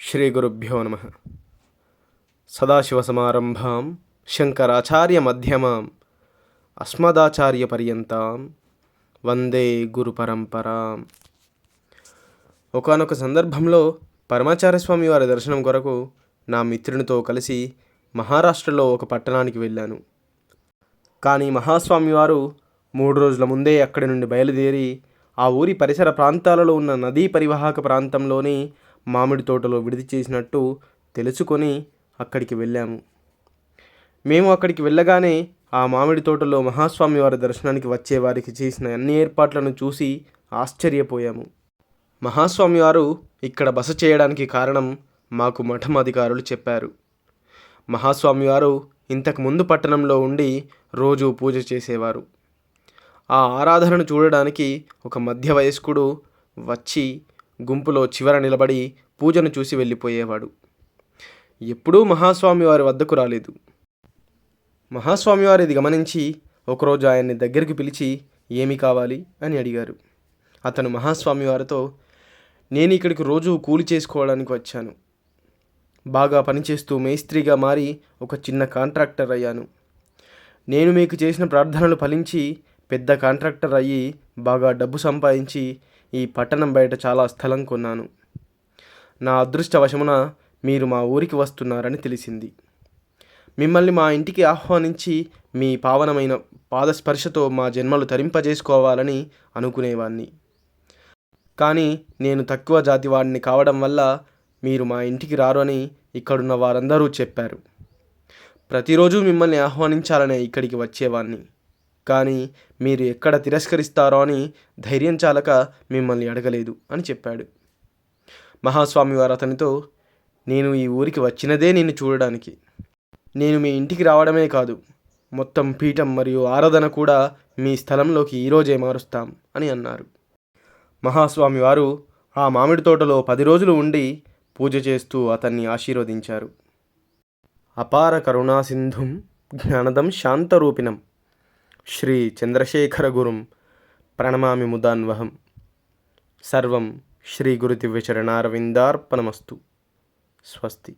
శ్రీగురుభ్యో నమః. సదాశివసమారంభాం శంకరాచార్యమధ్యమాం అస్మదాచార్యపర్యంతాం వందే గురుపరంపరాం. ఒకానొక సందర్భంలో పరమాచార్యస్వామి వారి దర్శనం కొరకు నా మిత్రునితో కలిసి మహారాష్ట్రలో ఒక పట్టణానికి వెళ్ళాను. కానీ మహాస్వామి వారు 3 రోజుల ముందే అక్కడి నుండి బయలుదేరి ఆ ఊరి పరిసర ప్రాంతాలలో ఉన్న నదీ పరివాహక ప్రాంతంలోని మామిడి తోటలో విడిది చేసినట్టు తెలుసుకొని అక్కడికి వెళ్ళాము. మేము అక్కడికి వెళ్ళగానే ఆ మామిడి తోటలో మహాస్వామి వారి దర్శనానికి వచ్చే వారికి చేసిన అన్ని ఏర్పాట్లను చూసి ఆశ్చర్యపోయాము. మహాస్వామి వారు ఇక్కడ బస చేయడానికి కారణం మాకు మఠం అధికారులు చెప్పారు. మహాస్వామి వారు ఇంతకు ముందు పట్టణంలో ఉండి రోజు పూజ చేసేవారు. ఆ ఆరాధనను చూడడానికి ఒక మధ్య వయస్కుడు వచ్చి గుంపులో చివర నిలబడి పూజను చూసి వెళ్ళిపోయేవాడు. ఎప్పుడూ మహాస్వామి వారి వద్దకు రాలేదు. మహాస్వామి వారు ఇది గమనించి ఒకరోజు ఆయన్ని దగ్గరికి పిలిచి ఏమి కావాలి అని అడిగారు. అతను మహాస్వామి వారితో, నేను ఇక్కడికి రోజు కూలి చేసుకోవడానికి వచ్చాను. బాగా పనిచేస్తూ మేస్త్రిగా మారి ఒక చిన్న కాంట్రాక్టర్ అయ్యాను. నేను మీకు చేసిన ప్రార్థనలు ఫలించి పెద్ద కాంట్రాక్టర్ అయ్యి బాగా డబ్బు సంపాదించి ఈ పట్టణం బయట చాలా స్థలం కొన్నాను. నా అదృష్టవశమున మీరు మా ఊరికి వస్తున్నారని తెలిసింది. మిమ్మల్ని మా ఇంటికి ఆహ్వానించి మీ పావనమైన పాదస్పర్శతో మా జన్మలు తరింపజేసుకోవాలని అనుకునేవాణ్ణి. కానీ నేను తక్కువ జాతి వాడిని కావడం వల్ల మీరు మా ఇంటికి రారు అని ఇక్కడున్న వారందరూ చెప్పారు. ప్రతిరోజు మిమ్మల్ని ఆహ్వానించాలనే ఇక్కడికి వచ్చేవాణ్ణి. కానీ మీరు ఎక్కడ తిరస్కరిస్తారో అని ధైర్యం చాలక మిమ్మల్ని అడగలేదు అని చెప్పాడు. మహాస్వామి వారు అతనితో, నేను ఈ ఊరికి వచ్చినదే నిన్ను చూడడానికి. నేను మీ ఇంటికి రావడమే కాదు, మొత్తం పీఠం మరియు ఆరాధన కూడా మీ స్థలంలోకి ఈరోజే మారుస్తాం అని అన్నారు. మహాస్వామి వారు ఆ మామిడి తోటలో 10 రోజులు ఉండి పూజ చేస్తూ అతన్ని ఆశీర్వదించారు. అపార కరుణా సింధుం జ్ఞానదం శాంతరూపిణం శ్రీ చంద్రశేఖర గురుం ప్రణమామి ముదాన్వహం. సర్వం శ్రీ గురుదివ్యచరణారవిందార్పణమస్తు. స్వస్తి.